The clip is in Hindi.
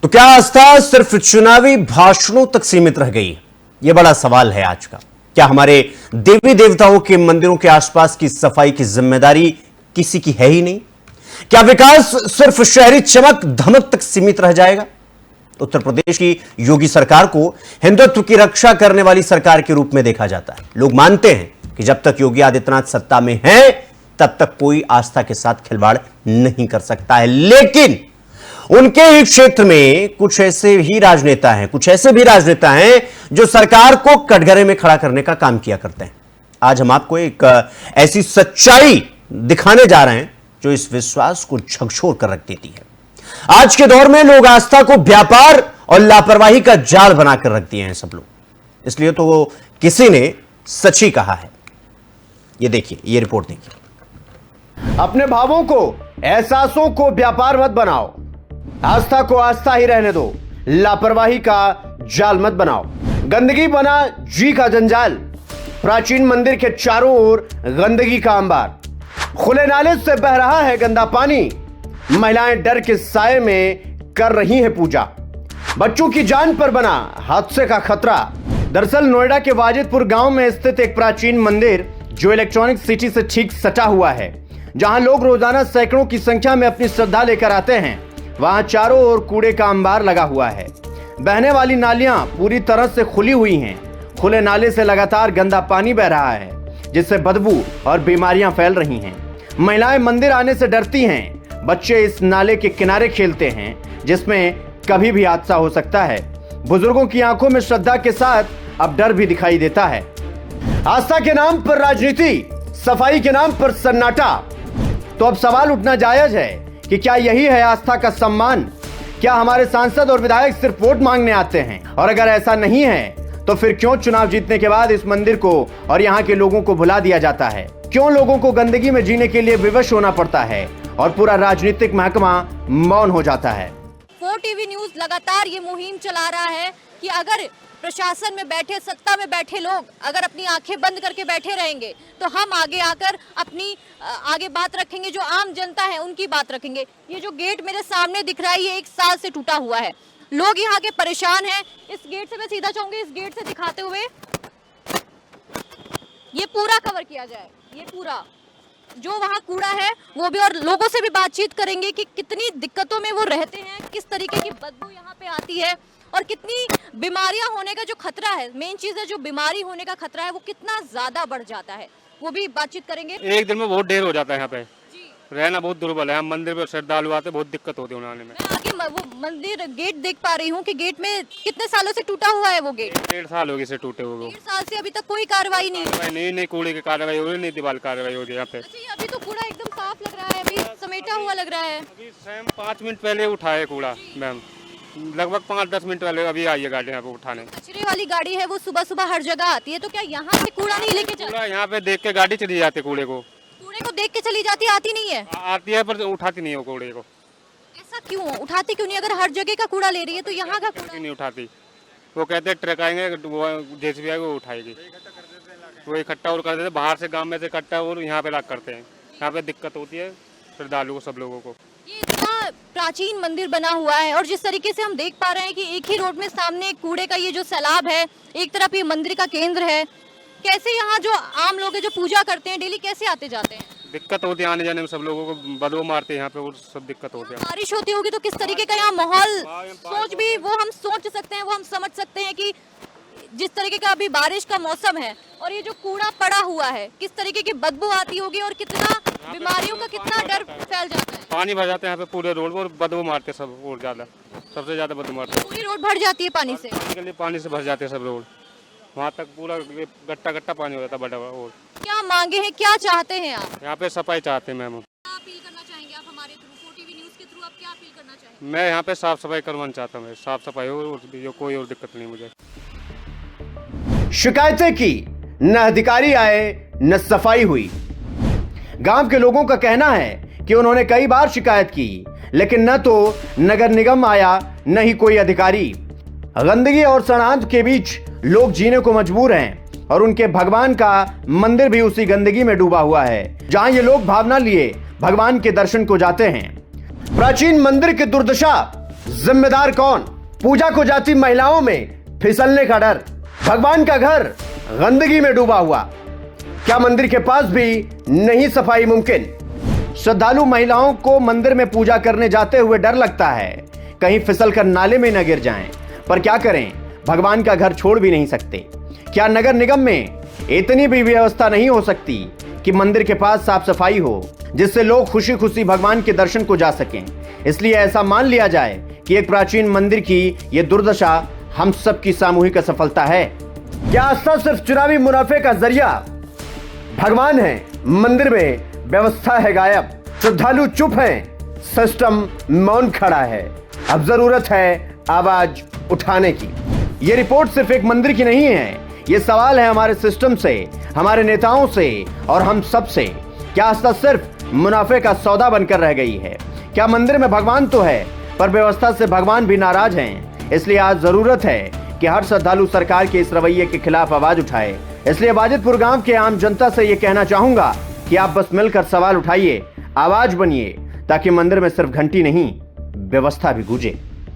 तो क्या आस्था सिर्फ चुनावी भाषणों तक सीमित रह गई? यह बड़ा सवाल है आज का। क्या हमारे देवी देवताओं के मंदिरों के आसपास की सफाई की जिम्मेदारी किसी की है ही नहीं? क्या विकास सिर्फ शहरी चमक धमक तक सीमित रह जाएगा? उत्तर प्रदेश की योगी सरकार को हिंदुत्व की रक्षा करने वाली सरकार के रूप में देखा जाता है। लोग मानते हैं कि जब तक योगी आदित्यनाथ सत्ता में हैं, तब तक कोई आस्था के साथ खिलवाड़ नहीं कर सकता है। लेकिन उनके ही क्षेत्र में कुछ ऐसे भी राजनेता हैं जो सरकार को कटघरे में खड़ा करने का काम किया करते हैं। आज हम आपको एक ऐसी सच्चाई दिखाने जा रहे हैं जो इस विश्वास को झकझोर कर रख देती है। आज के दौर में लोग आस्था को व्यापार और लापरवाही का जाल बनाकर रख दिए हैं सब लोग। इसलिए तो वो किसी ने सच ही कहा है। ये देखिए, ये रिपोर्ट देखिए। अपने भावों को, एहसासों को व्यापार मत बनाओ। आस्था को आस्था ही रहने दो। लापरवाही का जाल मत बनाओ। गंदगी बना जी का जंजाल। प्राचीन मंदिर के चारों ओर गंदगी का अंबार। खुले नाले से बह रहा है गंदा पानी। महिलाएं डर के साए में कर रही हैं पूजा। बच्चों की जान पर बना हादसे का खतरा। दरअसल नोएडा के वाजिदपुर गांव में स्थित एक प्राचीन मंदिर जो इलेक्ट्रॉनिक सिटी से ठीक सटा हुआ है, जहां लोग रोजाना सैकड़ों की संख्या में अपनी श्रद्धा लेकर आते हैं, वहां चारों ओर कूड़े का अंबार लगा हुआ है। बहने वाली नालियां पूरी तरह से खुली हुई हैं। खुले नाले से लगातार गंदा पानी बह रहा है, जिससे बदबू और बीमारियां फैल रही हैं। महिलाएं मंदिर आने से डरती हैं। बच्चे इस नाले के किनारे खेलते हैं, जिसमें कभी भी हादसा हो सकता है। बुजुर्गों की आंखों में श्रद्धा के साथ अब डर भी दिखाई देता है। आस्था के नाम पर राजनीति, सफाई के नाम पर सन्नाटा। तो अब सवाल उठना जायज है कि क्या यही है आस्था का सम्मान? क्या हमारे सांसद और विधायक सिर्फ वोट मांगने आते हैं? और अगर ऐसा नहीं है तो फिर क्यों चुनाव जीतने के बाद इस मंदिर को और यहाँ के लोगों को भुला दिया जाता है? क्यों लोगों को गंदगी में जीने के लिए विवश होना पड़ता है और पूरा राजनीतिक महकमा मौन हो जाता है? 4 टीवी न्यूज लगातार ये मुहिम चला रहा है कि अगर प्रशासन में बैठे, सत्ता में बैठे लोग अगर अपनी आंखें बंद करके बैठे रहेंगे तो हम आगे आकर अपनी आगे बात रखेंगे। जो आम जनता है उनकी बात रखेंगे। ये जो गेट मेरे सामने दिख रहा है, ये 1 साल से टूटा हुआ है। लोग यहाँ के परेशान हैं। इस गेट से मैं सीधा चाहूंगी, इस गेट से दिखाते हुए ये पूरा कवर किया जाए। ये पूरा जो वहाँ कूड़ा है वो भी, और लोगों से भी बातचीत करेंगे कि कितनी दिक्कतों में वो रहते हैं, किस तरीके की बदबू यहाँ पे आती है और कितनी बीमारियां होने का जो खतरा है, मेन चीज है जो बीमारी होने का खतरा है वो कितना ज्यादा बढ़ जाता है, वो भी बातचीत करेंगे। एक दिन में बहुत देर हो जाता है यहाँ पे रहना, बहुत दुर्बल है। हम मंदिर पे श्रद्धालु आते, बहुत दिक्कत होती है उन्होंने में। मैं आगे वो मंदिर गेट देख पा रही हूँ कि गेट में कितने सालों से टूटा हुआ है वो गेट। 1.5 साल हो गए से टूटे हुए। 1.5 साल से अभी तक कोई कार्रवाई नहीं। नहीं कूड़े की कार्रवाई हो रही, नहीं दीवार कार्रवाई हो रही है यहाँ पे। अच्छा, अभी तो कूड़ा एकदम साफ लग रहा है, अभी समेटा हुआ लग रहा है। अभी स्वयं 5 मिनट पहले उठाए कूड़ा मैम, लगभग 5-10 मिनट पहले अभी आई है गाड़ी यहाँ पे उठाने। कचरे वाली गाड़ी है वो सुबह सुबह हर जगह आती है, तो क्या यहाँ से कूड़ा नहीं लेके कूड़ा यहाँ पे देख के गाड़ी चली जाती है, कूड़े को देख के चली जाती, आती नहीं है? आती है पर उठाती नहीं है कूड़े को। ऐसा क्यों? उठाती क्यों नहीं? अगर हर जगह का कूड़ा ले रही है तो यहाँ का कूड़ा नहीं उठाती। वो कहते हैं ट्रक आएंगे, वो जेसीबी आएगी वो उठाएगी, वो इकट्ठा और कर देते, बाहर से गाँव में से इकट्ठा और यहाँ पे लाग करते हैं। यहाँ पे दिक्कत होती है श्रद्धालु को, सब लोगों को। ये इतना प्राचीन मंदिर बना हुआ है और जिस तरीके से हम देख पा रहे हैं कि एक ही रोड में सामने कूड़े का ये जो सैलाब है, एक तरफ ये मंदिर का केंद्र है, कैसे यहाँ जो आम लोग हैं जो पूजा करते हैं डेली, कैसे आते जाते हैं? दिक्कत होती है आने जाने में, सब लोगों को बदबू मारते हैं यहाँ पे, वो सब दिक्कत होती है। बारिश होती होगी तो किस तरीके का यहाँ माहौल, हम सोच सकते हैं, वो हम समझ सकते हैं कि जिस तरीके का अभी बारिश का मौसम है और ये जो कूड़ा पड़ा हुआ है, किस तरीके की बदबू आती होगी और कितना बीमारियों का कितना डर फैल जाता है। पानी भर जाता है यहाँ पे पूरे रोड पर, बदबू मारते सब, और ज्यादा सबसे ज्यादा बदबू मारते हैं। पूरी रोड भर जाती है पानी से। पानी से भर जाते हैं सब रोड, वहाँ तक पूरा गट्टा पानी हो जाता है बड़ा। और क्या मांगे हैं, क्या चाहते हैं आप? यहाँ पे सफाई चाहते हैं मैम। अपील करना चाहेंगे आप हमारे थ्रू, 4 टीवी न्यूज के थ्रू आप क्या अपील करना चाहेंगे? मैं यहाँ पे साफ सफाई करवाना चाहता हूँ, साफ सफाई हो, कोई और दिक्कत नहीं मुझे। शिकायतें की, न अधिकारी आए न सफाई हुई। गांव के लोगों का कहना है कि उन्होंने कई बार शिकायत की, लेकिन न तो नगर निगम आया न ही कोई अधिकारी। गंदगी और सड़ांध के बीच लोग जीने को मजबूर हैं और उनके भगवान का मंदिर भी उसी गंदगी में डूबा हुआ है, जहां ये लोग भावना लिए भगवान के दर्शन को जाते हैं। प्राचीन मंदिर की दुर्दशा जिम्मेदार कौन? पूजा को जाती महिलाओं में फिसलने का डर, भगवान का घर गंदगी में डूबा हुआ, क्या मंदिर के पास भी नहीं सफाई मुमकिन? श्रद्धालु महिलाओं को मंदिर में पूजा करने जाते हुए डर लगता है कहीं फिसलकर नाले में न गिर जाएं, पर क्या करें, भगवान का घर छोड़ भी नहीं सकते। क्या नगर निगम में इतनी भी व्यवस्था नहीं हो सकती कि मंदिर के पास साफ सफाई हो, जिससे लोग खुशी खुशी भगवान के दर्शन को जा सकें? इसलिए ऐसा मान लिया जाए कि एक प्राचीन मंदिर की यह दुर्दशा हम सबकी सामूहिक असफलता है। क्या आस्था सिर्फ चुनावी मुनाफे का जरिया? भगवान है, मंदिर में व्यवस्था है गायब, श्रद्धालु चुप हैं, सिस्टम मौन खड़ा है। अब जरूरत है आवाज उठाने की। ये रिपोर्ट सिर्फ एक मंदिर की नहीं है, ये सवाल है हमारे सिस्टम से, हमारे नेताओं से और हम सब से। क्या आस्था सिर्फ मुनाफे का सौदा बनकर रह गई है? क्या मंदिर में भगवान तो है, पर व्यवस्था से भगवान भी नाराज हैं? इसलिए आज जरूरत है कि हर श्रद्धालु सरकार के इस रवैये के खिलाफ आवाज उठाए। इसलिए बाजितपुर गांव के आम जनता से यह कहना चाहूंगा कि आप बस मिलकर सवाल उठाइए, आवाज बनिए, ताकि मंदिर में सिर्फ घंटी नहीं, व्यवस्था भी गूंजे।